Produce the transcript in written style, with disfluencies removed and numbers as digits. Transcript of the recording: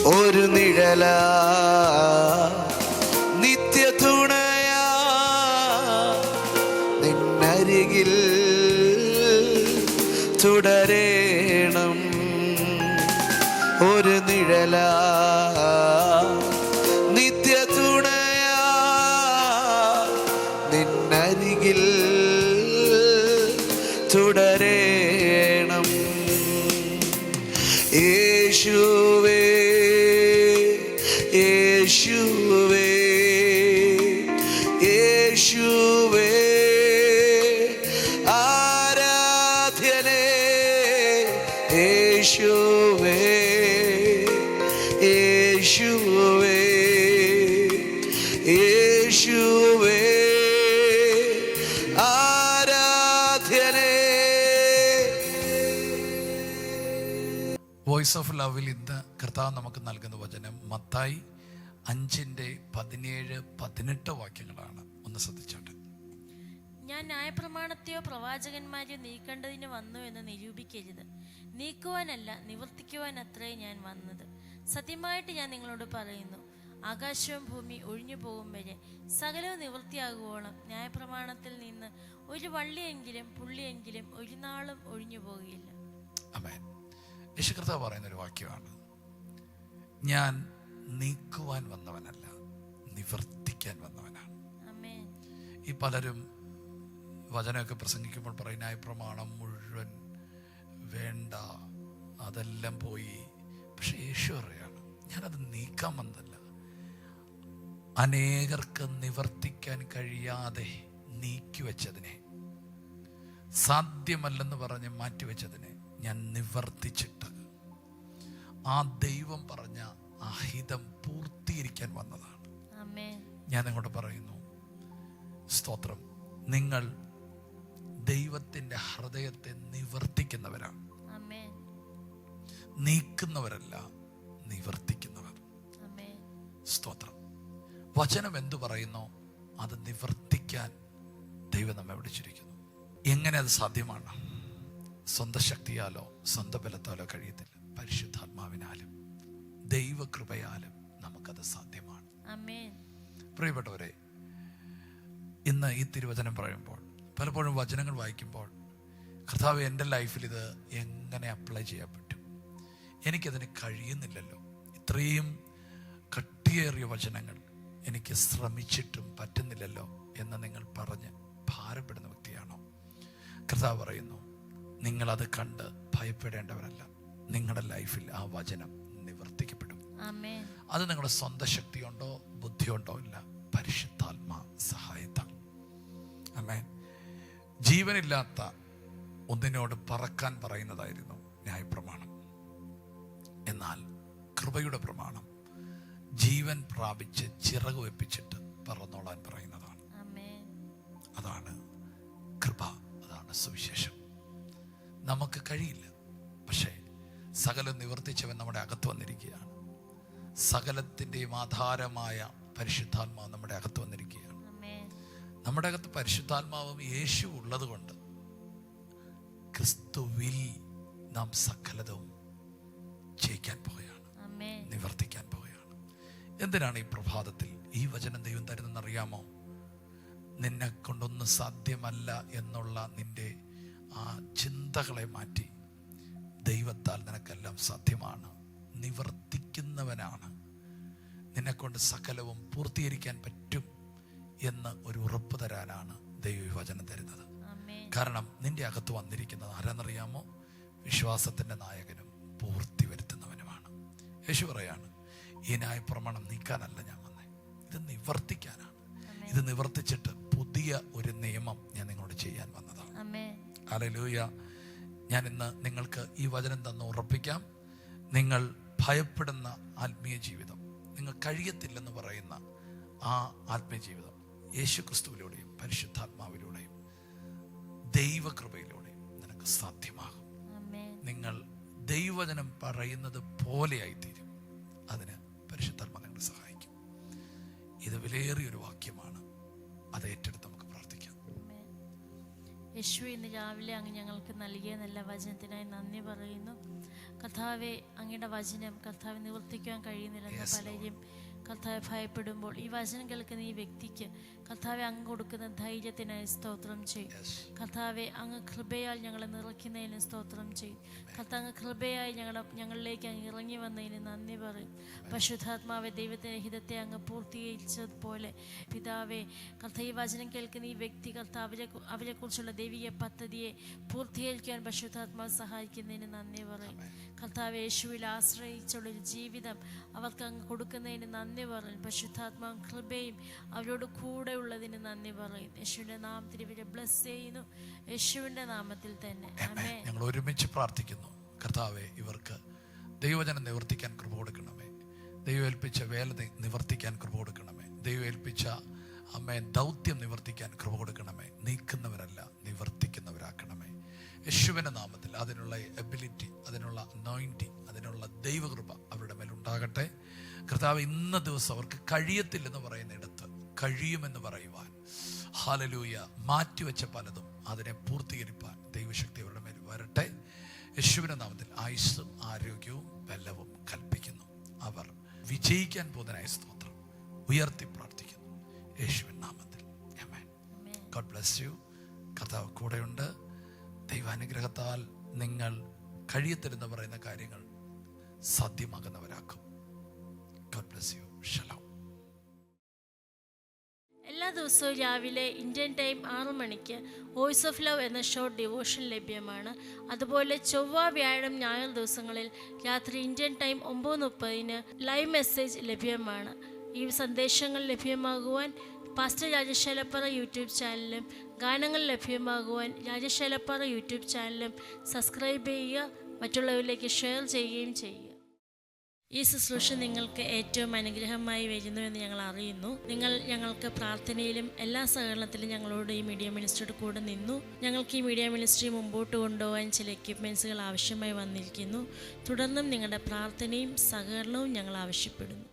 ഒരു നിഴലാ നിത്യ തുണയാ നിന്നരികിൽ തുടരേണം. ഒരു നിഴലാ നിത്യ തുണയാ നിന്നരികിൽ തുടരേണം. യേശുവേ യേശുവേ യേശുവേ ആരാധ്യനേ യേശുവേ യേശുവേ യേശുവേ ആരാധ്യനേ. വോയിസ് ഓഫ് ലവിൽ ഇന്ന് കർത്താവ് നമുക്ക് നൽകുന്ന വചനം മത്തായി 5:17-18 വാക്യങ്ങളാണ്. ഒന്ന് ശ്രദ്ധിച്ചോട്ടെ. ഞാൻ ന്യായപ്രമാണത്തെയോ പ്രവാചകന്മാരെയോ നീക്കേണ്ടതിന് വന്നു എന്ന് നിരൂപിക്കരുത്. നീക്കുവാനല്ല, നിവർത്തിക്കുവാൻ അത്രേ ഞാൻ വന്നത്. സത്യമായിട്ട് ഞാൻ നിങ്ങളോട് പറയുന്നു, ആകാശവും ഭൂമി ഒഴിഞ്ഞു പോകും വരെ സകലവും നിവൃത്തിയാകുവോളം ന്യായപ്രമാണത്തിൽ നിന്ന് ഒരു വള്ളിയെങ്കിലും പുള്ളിയെങ്കിലും ഒരു നാളും ഒഴിഞ്ഞു പോകുകയില്ല. ആമേൻ. യേശു കർത്താവ് പറയുന്നൊരു വാക്യമാണ്, ഞാൻ നീക്കുവാൻ വന്നവനല്ല, നിവർത്തിക്കാൻ വന്നവനാണ്. ആമേൻ. ഈ പലരും വചനമൊക്കെ പ്രസംഗിക്കുമ്പോൾ പറയുന്ന പ്രമാണം മുഴുവൻ വേണ്ട, അതെല്ലാം പോയി. പക്ഷെ യേശു പറയാണ്, ഞാനത് നീക്കാൻ വന്നതല്ല, അനേകർക്ക് നിവർത്തിക്കാൻ കഴിയാതെ നീക്കിവെച്ചതിനെ, സാധ്യമല്ലെന്ന് പറഞ്ഞ് മാറ്റിവെച്ചതിനെ ഞാൻ നിവർത്തിച്ചിട്ട് ആ ദൈവം പറഞ്ഞ അഹിതം പൂർത്തീകരിക്കാൻ വന്നതാണ്. ഞാൻ നിങ്ങളോട് പറയുന്നു, സ്തോത്രം, നിങ്ങൾ ദൈവത്തിന്റെ ഹൃദയത്തെ നിവർത്തിക്കുന്നവരാണ്, നീക്കുന്നവരല്ല, നിവർത്തിക്കുന്നവർ. സ്തോത്രം. വചനം എന്തു പറയുന്നോ അത് നിവർത്തിക്കാൻ ദൈവം നമ്മെ വിളിച്ചിരിക്കുന്നു. എങ്ങനെ അത് സാധ്യമാണ്? സ്വന്തം ശക്തിയാലോ സ്വന്തം ബലത്താലോ കഴിയത്തില്ല. പരിശുദ്ധാത്മാവിനാലും ദൈവകൃപയാലും നമുക്കത് സാധ്യമാണ്. പ്രിയപ്പെട്ടവരെ, ഇന്ന് ഈ തിരുവചനം പറയുമ്പോൾ പലപ്പോഴും വചനങ്ങൾ വായിക്കുമ്പോൾ, കർത്താവ് എൻ്റെ ലൈഫിൽ ഇത് എങ്ങനെ അപ്ലൈ ചെയ്യാൻ പറ്റും, എനിക്കതിന് കഴിയുന്നില്ലല്ലോ, ഇത്രയും കട്ടിയേറിയ വചനങ്ങൾ എനിക്ക് ശ്രമിച്ചിട്ടും പറ്റുന്നില്ലല്ലോ എന്ന് നിങ്ങൾ പറഞ്ഞ് ഭാരപ്പെടുന്ന വ്യക്തിയാണോ? കർത്താവ് പറയുന്നു, നിങ്ങളത് കണ്ട് ഭയപ്പെടേണ്ടവരല്ല. നിങ്ങളുടെ ലൈഫിൽ ആ വചനം നിവർത്തിക്കപ്പെടും. അത് നിങ്ങളുടെ സ്വന്തം ശക്തിയുണ്ടോ ബുദ്ധിയുണ്ടോ ഇല്ല, പരിശുദ്ധാത്മാ സഹായത്താൽ. ആമേൻ. ജീവനില്ലാത്ത ഒന്നിനോട് പറക്കാൻ പറയുന്നതായിരുന്നു ന്യായപ്രമാണം. എന്നാൽ കൃപയുടെ പ്രമാണം ജീവൻ പ്രാപിച്ച് ചിറക് വെപ്പിച്ചിട്ട് പറന്നോളാൻ പറയുന്നതാണ്. അതാണ് കൃപ, അതാണ് സുവിശേഷം. നമുക്ക് കഴിയില്ല, പക്ഷേ സകലം നിവർത്തിച്ചവൻ നമ്മുടെ അകത്ത് വന്നിരിക്കുകയാണ്. സകലത്തിൻ്റെയും ആധാരമായ പരിശുദ്ധാത്മാവ് നമ്മുടെ അകത്ത് വന്നിരിക്കുകയാണ്. നമ്മുടെ അകത്ത് പരിശുദ്ധാത്മാവും യേശു ഉള്ളത് കൊണ്ട് ക്രിസ്തുവിൽ നാം സകലതും ജയിക്കാൻ പോവുകയാണ്, നിവർത്തിക്കാൻ പോവുകയാണ്. എന്തിനാണ് ഈ പ്രഭാതത്തിൽ ഈ വചനം ദൈവം തരുന്നതെന്നറിയാമോ? നിന്നെ കൊണ്ടൊന്നും സാധ്യമല്ല എന്നുള്ള നിന്റെ ആ ചിന്തകളെ മാറ്റി ദൈവത്താൽ നിനക്കെല്ലാം സാധ്യമാണ്, നിവർത്തിക്കുന്നവനാണ്, നിന്നെക്കൊണ്ട് സകലവും പൂർത്തീകരിക്കാൻ പറ്റും എന്ന് ഒരു ഉറപ്പ് തരാനാണ് ദൈവ വചനം തരുന്നത്. കാരണം നിന്റെ അകത്ത് വന്നിരിക്കുന്നത് ആരാന്നറിയാമോ? വിശ്വാസത്തിന്റെ നായകനും പൂർത്തി വരുത്തുന്നവനുമാണ്. യേശു പറയാണ്, ഈ ന്യായപ്രമാണം നീക്കാനല്ല ഞാൻ വന്നേ, ഇത് നിവർത്തിക്കാനാണ്. ഇത് നിവർത്തിച്ചിട്ട് പുതിയ ഒരു നിയമം ഞാൻ നിങ്ങളോട് ചെയ്യാൻ വന്നതാണ്. ഹല്ലേലൂയ. ഞാൻ ഇന്ന് നിങ്ങൾക്ക് ഈ വചനം തന്ന് ഉറപ്പിക്കാം, നിങ്ങൾ ഭയപ്പെടുന്ന ആത്മീയ ജീവിതം, നിങ്ങൾ കഴിയത്തില്ലെന്ന് പറയുന്ന ആ ആത്മീയ ജീവിതം യേശു ക്രിസ്തുവിലൂടെയും പരിശുദ്ധാത്മാവിലൂടെയും ദൈവകൃപയിലൂടെയും നിനക്ക് സാധ്യമാകും. നിങ്ങൾ ദൈവവചനം പറയുന്നത് പോലെയായിത്തീരും. അതിന് പരിശുദ്ധാത്മാ നിങ്ങളെ സഹായിക്കും. ഇത് വിലയേറിയൊരു വാക്യമാണ്. അത് ഏറ്റെടുത്ത് നമുക്ക് പ്രാർത്ഥിക്കാം. യേശു, ഇന്ന് രാവിലെ അങ്ങ് ഞങ്ങൾക്ക് നൽകിയ നല്ല വചനത്തിനായി നന്ദി പറയുന്നു. കർത്താവെ, അങ്ങയുടെ വചനം കർത്താവ് നിവർത്തിക്കുവാൻ കഴിയുന്നില്ലെന്ന് Yes, പലരും കർത്താവെ ഭയപ്പെടുമ്പോൾ ഈ വചനം കേൾക്കുന്ന ഈ വ്യക്തിക്ക് കർത്താവെ അങ്ങ് കൊടുക്കുന്ന ധൈര്യത്തിനായി സ്തോത്രം ചെയ്യും. കർത്താവെ, അങ്ങ് കൃപയാൽ ഞങ്ങളെ നിറയ്ക്കുന്നതിന് സ്തോത്രം ചെയ്യും. കർത്താവ് അങ്ങ് കൃപയായി ഞങ്ങളിലേക്ക് അങ്ങ് ഇറങ്ങി വന്നതിന് നന്ദി പറയും. പരിശുദ്ധാത്മാവെ, ദൈവത്തിൻ്റെ ഹിതത്തെ അങ്ങ് പൂർത്തീകരിച്ചതുപോലെ പിതാവെ, കർത്താവ് ഈ വചനം കേൾക്കുന്ന ഈ വ്യക്തി കർത്താവ് അവരെക്കുറിച്ചുള്ള ദൈവിക പദ്ധതിയെ പൂർത്തീകരിക്കാൻ പരിശുദ്ധാത്മാവ് സഹായിക്കുന്നതിന് നന്ദി പറയും. കർത്താവ്, യേശുവിൽ ആശ്രയിച്ചുള്ളൊരു ജീവിതം അവർക്ക് അങ്ങ് കൊടുക്കുന്നതിന് നന്ദി പറയും. പരിശുദ്ധാത്മാവും കൃപയും അവരോട് കൂടെ ഉള്ളതിന് നന്ദി പറയും. യേശുവിൻ്റെ നാമത്തിൽ ഇവരെ ബ്ലസ് ചെയ്യുന്നു, യേശുവിൻ്റെ നാമത്തിൽ തന്നെ ആമേൻ. ഞങ്ങൾ ഒരുമിച്ച് പ്രാർത്ഥിക്കുന്നു. കർത്താവെ, ഇവർക്ക് ദൈവവചനം നിവർത്തിക്കാൻ കൃപ കൊടുക്കണമേ. ദൈവം ഏൽപ്പിച്ച വേല നിവർത്തിക്കാൻ കൃപ കൊടുക്കണമേ. ദൈവം ഏൽപ്പിച്ച ദൗത്യം നിവർത്തിക്കാൻ കൃപ കൊടുക്കണമേ. നീക്കുന്നവരല്ല, നിവർത്തിക്കുന്നവരാക്കണമേ. യേശുവിൻ്റെ നാമത്തിൽ അതിനുള്ള എബിലിറ്റി, അതിനുള്ള അനോയിന്റിങ്, അതിനുള്ള ദൈവകൃപ അവരുടെ മേലുണ്ടാകട്ടെ. കർത്താവ്, ഇന്ന ദിവസം അവർക്ക് കഴിയത്തില്ലെന്ന് പറയുന്നിടത്ത് കഴിയുമെന്ന് പറയുവാൻ, ഹല്ലേലൂയ, മാറ്റിവെച്ച പലതും അതിനെ പൂർത്തീകരിപ്പാൻ ദൈവശക്തി അവരുടെ മേൽ വരട്ടെ. യേശുവിൻ്റെ നാമത്തിൽ ആയുസ്സും ആരോഗ്യവും ബലവും കൽപ്പിക്കുന്നു. അവർ വിജയിക്കാൻ പോകുന്നതിനായ സ്തോത്രം ഉയർത്തി പ്രാർത്ഥിക്കുന്നു യേശുവിൻ നാമത്തിൽ. ആമേൻ. God bless you. കർത്താവ് കൂടെയുണ്ട്. ദൈവാനുഗ്രഹത്താൽ നിങ്ങൾ കഴിയത്തില്ലെന്ന് പറയുന്ന കാര്യങ്ങൾ സാധ്യമാകുന്നവരാക്കും. God bless you. ഷലോം. എല്ലാ ദിവസവും രാവിലെ ഇന്ത്യൻ ടൈം 6 മണിക്ക് വോയിസ് ഓഫ് ലവ് എന്ന ഷോർട്ട് ഡിവോഷൻ ലഭ്യമാണ്. അതുപോലെ ചൊവ്വ, വ്യാഴം, ഞായർ ദിവസങ്ങളിൽ രാത്രി ഇന്ത്യൻ ടൈം 9:30 ലൈവ് മെസ്സേജ് ലഭ്യമാണ്. ഈ സന്ദേശങ്ങൾ ലഭ്യമാകുവാൻ പാസ്റ്റർ രാജേഷ് ഏലപ്പാറ യൂട്യൂബ് ചാനലും ഗാനങ്ങൾ ലഭ്യമാകുവാൻ രാജേഷ് ഏലപ്പാറ യൂട്യൂബ് ചാനലും സബ്സ്ക്രൈബ് ചെയ്യുക, മറ്റുള്ളവരിലേക്ക് ഷെയർ ചെയ്യുകയും ചെയ്യുക. ഈ ശുശ്രൂഷ നിങ്ങൾക്ക് ഏറ്റവും അനുഗ്രഹമായി വരുന്നുവെന്ന് ഞങ്ങൾ അറിയുന്നു. നിങ്ങൾ ഞങ്ങൾക്ക് പ്രാർത്ഥനയിലും എല്ലാ സഹകരണത്തിലും ഞങ്ങളോട് ഈ മീഡിയ മിനിസ്ട്രിയുടെ കൂടെ നിന്നു. ഞങ്ങൾക്ക് ഈ മീഡിയ മിനിസ്ട്രി മുമ്പോട്ട് കൊണ്ടുപോകാൻ ചില എക്യുപ്മെൻറ്റ്സുകൾ ആവശ്യമായി വന്നിരിക്കുന്നു. തുടർന്നും നിങ്ങളുടെ പ്രാർത്ഥനയും സഹകരണവും ഞങ്ങൾ ആവശ്യപ്പെടുന്നു.